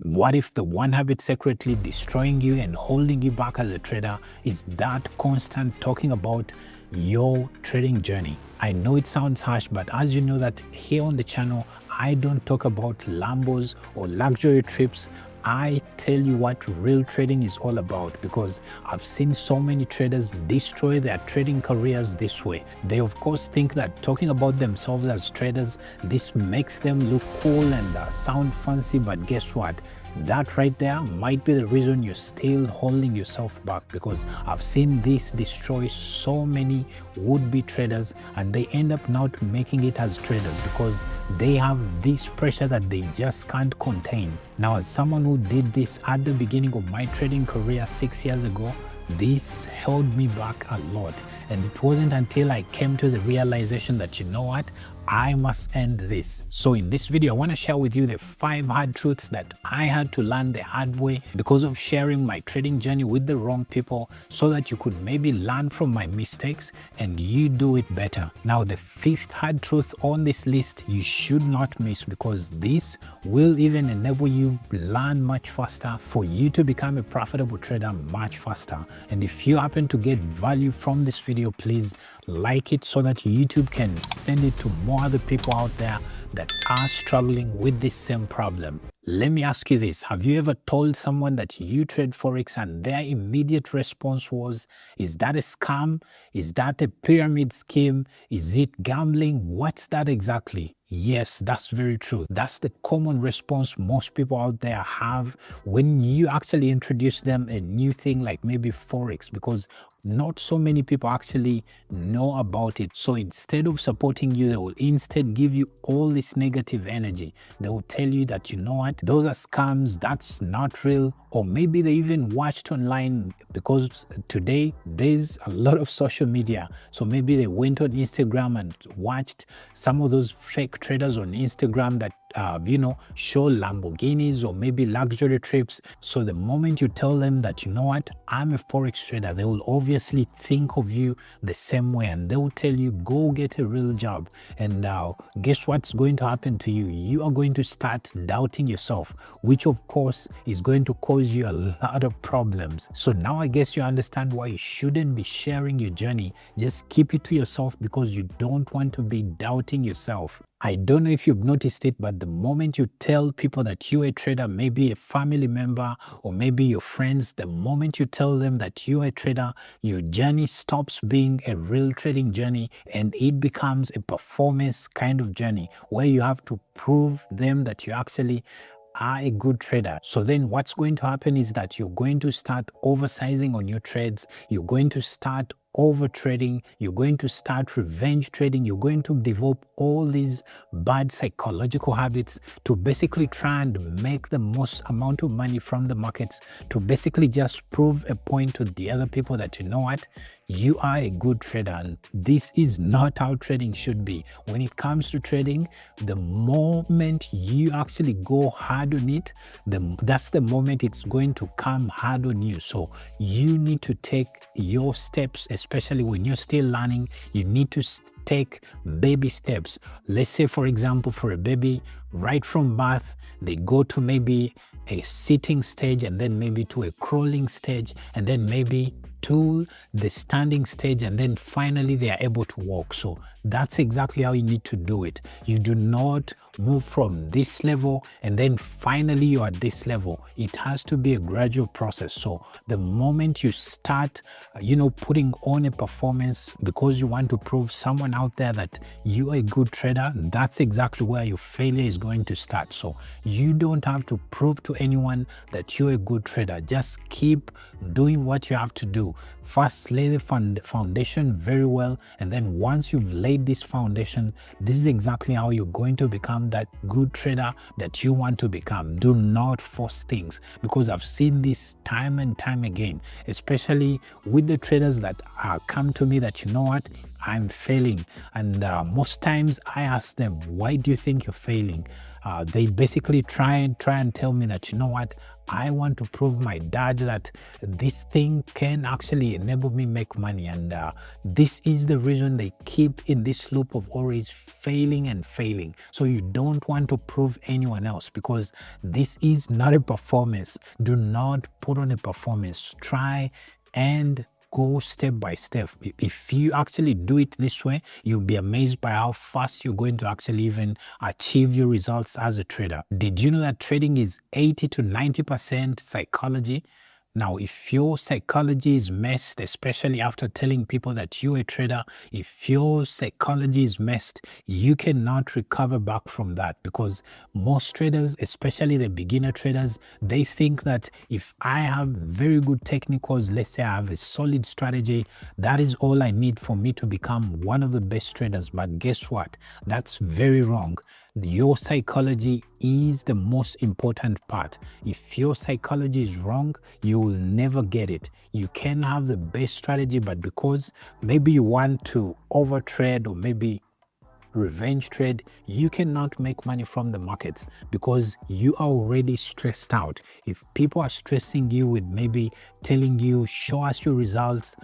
What if the one habit secretly destroying you and holding you back as a trader is that constant talking about your trading journey? I know it sounds harsh, but as you know that here on the channel, I don't talk about Lambos or luxury trips. I tell you what real trading is all about, because I've seen so many traders destroy their trading careers this way. They of course think that talking about themselves as traders, this makes them look cool and sound fancy, but guess what? That right there might be the reason you're still holding yourself back, because I've seen this destroy so many would-be traders, and they end up not making it as traders because they have this pressure that they just can't contain. Now, as someone who did this at the beginning of my trading career 6 years ago, this held me back a lot, and it wasn't until I came to the realization that, you know what, I must end this. So in this video, I want to share with you the 5 hard truths that I had to learn the hard way because of sharing my trading journey with the wrong people, so that you could maybe learn from my mistakes and you do it better. Now, the 5th hard truth on this list you should not miss, because this will even enable you learn much faster for you to become a profitable trader much faster. And if you happen to get value from this video, please like it so that YouTube can send it to more other people out there that are struggling with this same problem. Let me ask you this. Have you ever told someone that you trade Forex and their immediate response was, is that a scam? Is that a pyramid scheme? Is it gambling? What's that exactly? Yes, that's very true. That's the common response most people out there have when you actually introduce them a new thing like maybe Forex, because not so many people actually know about it. So instead of supporting you, they will instead give you all this negative energy. They will tell you that, you know what, those are scams, that's not real. Or maybe they even watched online, because today there's a lot of social media. So maybe they went on Instagram and watched some of those fake traders on Instagram that show Lamborghinis or maybe luxury trips. So the moment you tell them that, you know what, I'm a Forex trader, they will obviously think of you the same way, and they will tell you, go get a real job. And now, guess what's going to happen to you? You are going to start doubting yourself, which of course is going to cause you a lot of problems. So now I guess you understand why you shouldn't be sharing your journey. Just keep it to yourself, because you don't want to be doubting yourself. I don't know if you've noticed it, but the moment you tell people that you're a trader, maybe a family member or maybe your friends, the moment you tell them that you're a trader, your journey stops being a real trading journey and it becomes a performance kind of journey where you have to prove them that you actually are a good trader. So then what's going to happen is that you're going to start oversizing on your trades. You're going to start over trading. You're going to start revenge trading. You're going to develop all these bad psychological habits to basically try and make the most amount of money from the markets, to basically just prove a point to the other people that, you know what, you are a good trader. And this is not how trading should be. When it comes to trading, the moment you actually go hard on it, that's the moment it's going to come hard on you. So you need to take your steps, especially when you're still learning. You need to take baby steps. Let's say, for example, for a baby, right from birth, they go to maybe a sitting stage, and then maybe to a crawling stage, and then maybe to the standing stage, and then finally they are able to walk. So that's exactly how you need to do it. You do not move from this level and then finally you're at this level. It has to be a gradual process. So the moment you start, putting on a performance because you want to prove someone out there that you are a good trader, that's exactly where your failure is going to start. So you don't have to prove to anyone that you're a good trader. Just keep doing what you have to do. First, lay the foundation very well, and then once you've laid this foundation, this is exactly how you're going to become that good trader that you want to become. Do not force things, because I've seen this time and time again, especially with the traders that come to me that, you know what, I'm failing. And most times I ask them, why do you think you're failing? They basically try and tell me that, you know what, I want to prove my dad that this thing can actually enable me make money. And this is the reason they keep in this loop of always failing and failing. So you don't want to prove anyone else, because this is not a performance. Do not put on a performance. Try and go step by step. If you actually do it this way, you'll be amazed by how fast you're going to actually even achieve your results as a trader. Did you know that trading is 80 to 90% psychology? Now, if your psychology is messed, especially after telling people that you're a trader, if your psychology is messed, you cannot recover back from that, because most traders, especially the beginner traders, they think that if I have very good technicals, let's say I have a solid strategy, that is all I need for me to become one of the best traders. But guess what? That's very wrong. Your psychology is the most important part. If your psychology is wrong, you will never get it. You can have the best strategy, but because maybe you want to overtrade or maybe revenge trade, you cannot make money from the markets because you are already stressed out. If people are stressing you with maybe telling you, show us your results,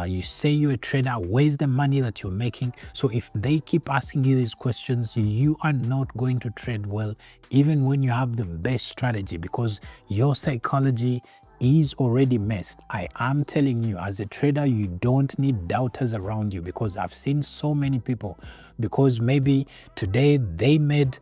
you say you're a trader, where's the money that you're making? So if they keep asking you these questions, you are not going to trade well, even when you have the best strategy, because your psychology is already messed. I am telling you, as a trader, you don't need doubters around you, because I've seen so many people, because maybe today they made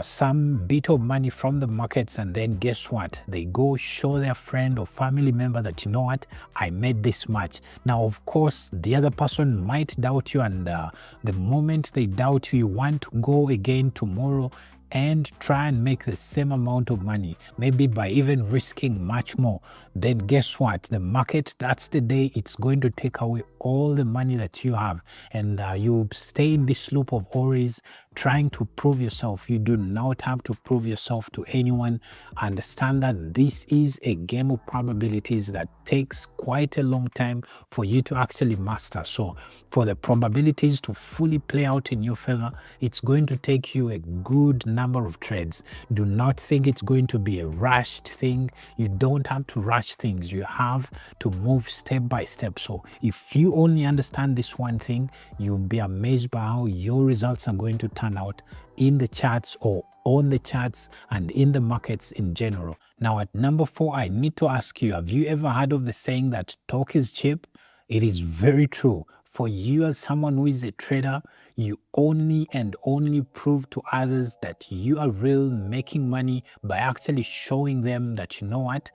some bit of money from the markets, and then guess what? They go show their friend or family member that, you know what, I made this much. Now, of course, the other person might doubt you, and the moment they doubt you, you want to go again tomorrow and try and make the same amount of money, maybe by even risking much more. Then guess what? The market, that's the day it's going to take away all the money that you have, and you stay in this loop of always trying to prove yourself. You do not have to prove yourself to anyone. Understand that this is a game of probabilities that takes quite a long time for you to actually master. So for the probabilities to fully play out in your favor, it's going to take you a good number of trades. Do not think it's going to be a rushed thing. You don't have to rush things. You have to move step by step. So if you only understand this one thing, you'll be amazed by how your results are going to turn out in the charts or on the charts and in the markets in general. Now at number 4, I need to ask you, have you ever heard of the saying that talk is cheap? It is very true. For you as someone who is a trader, you only and only prove to others that you are real making money by actually showing them that, you know what,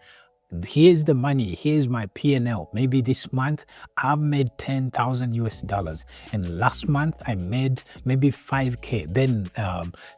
here's the money, here's my P&L. Maybe this month I've made 10,000 US dollars, and last month I made maybe 5K. Then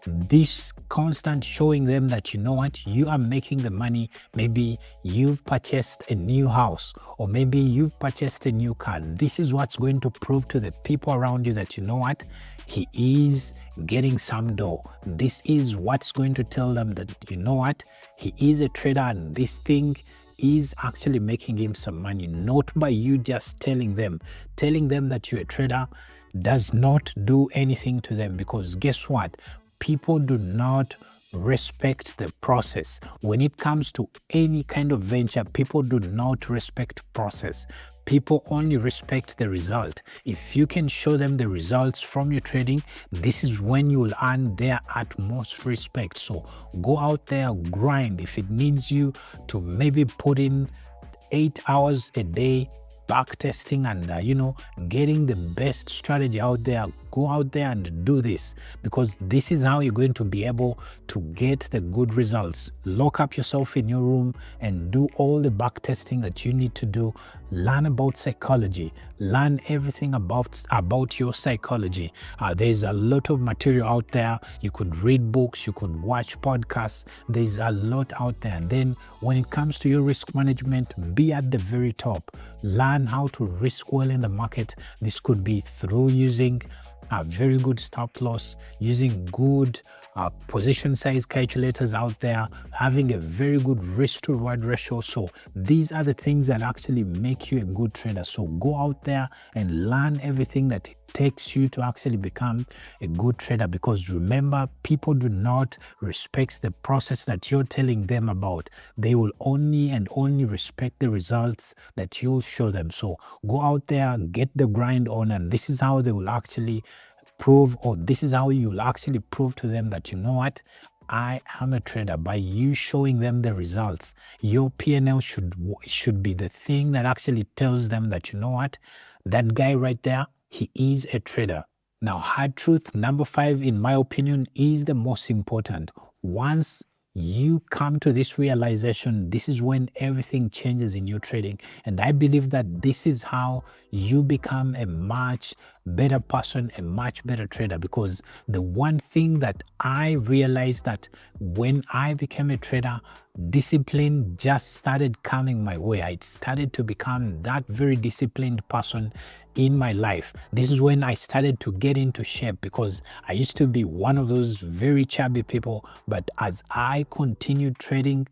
this constant showing them that, you know what, you are making the money. Maybe you've purchased a new house, or maybe you've purchased a new car. This is what's going to prove to the people around you that, you know what, he is getting some dough. This is what's going to tell them that, you know what, he is a trader, and this thing is actually making him some money. Not by you just telling them that you're a trader does not do anything to them, because guess what, people do not respect the process. When it comes to any kind of venture, people do not respect process. People only respect the result. If you can show them the results from your trading, this is when you will earn their utmost respect. So go out there, grind. If it needs you to maybe put in 8 hours a day back testing and getting the best strategy out there, go out there and do this, because this is how you're going to be able to get the good results. Lock up yourself in your room and do all the back testing that you need to do. Learn about psychology, learn everything about your psychology. There's a lot of material out there. You could read books, you could watch podcasts. There's a lot out there. And then when it comes to your risk management, be at the very top. Learn how to risk well in the market. This could be through using a very good stop loss, using good position size calculators out there, having a very good risk to reward ratio. So these are the things that actually make you a good trader. So go out there and learn everything that takes you to actually become a good trader, because remember, people do not respect the process that you're telling them about. They will only and only respect the results that you'll show them. So go out there, get the grind on, and this is how they will actually prove, or this is how you'll actually prove to them that, you know what, I am a trader. By you showing them the results, your P&L should be the thing that actually tells them that, you know what, that guy right there, he is a trader. Now, hard truth number 5, in my opinion, is the most important. Once you come to this realization, this is when everything changes in your trading. And I believe that this is how you become a much better person, a much better trader. Because the one thing that I realized, that when I became a trader, discipline just started coming my way. I started to become that very disciplined person in my life. This is when I started to get into shape, because I used to be one of those very chubby people. But as I continued trading,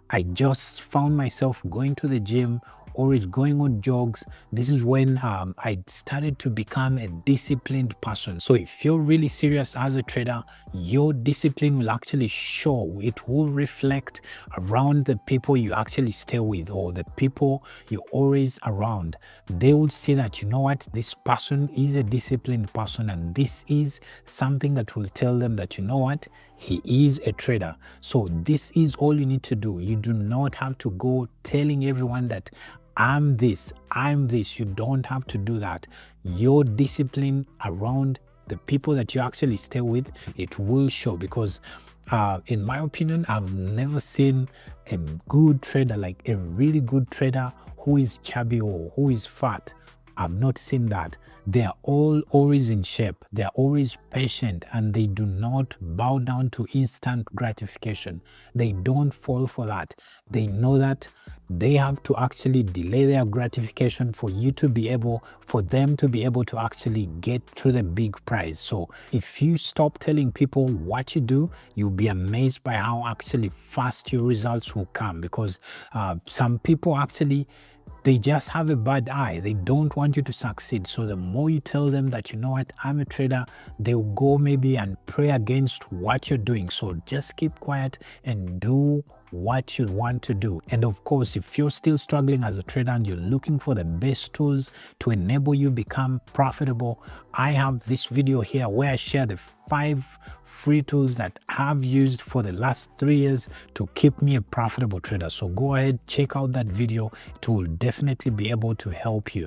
I just found myself going to the gym or going on jogs. This is when I started to become a disciplined person. So if you're really serious as a trader, your discipline will actually show. It will reflect around the people you actually stay with, or the people you're always around. They will see that, you know what, this person is a disciplined person, and this is something that will tell them that, you know what, he is a trader. So this is all you need to do. You do not have to go telling everyone that I'm this, I'm this. You don't have to do that. Your discipline around the people that you actually stay with, it will show. Because in my opinion, I've never seen a good trader, like a really good trader, who is chubby or who is fat. I've not seen that. They are all always in shape. They are always patient, and they do not bow down to instant gratification. They don't fall for that. They know that they have to actually delay their gratification for them to be able to actually get to the big prize. So if you stop telling people what you do, you'll be amazed by how actually fast your results will come. Because some people actually, they just have a bad eye. They don't want you to succeed. So the more you tell them that, you know what, I'm a trader, they'll go maybe and pray against what you're doing. So just keep quiet and do what you want to do. And of course, if you're still struggling as a trader and you're looking for the best tools to enable you become profitable, I have this video here where I share the 5 free tools that I've used for the last 3 years to keep me a profitable trader. So go ahead, check out that video. It will definitely be able to help you.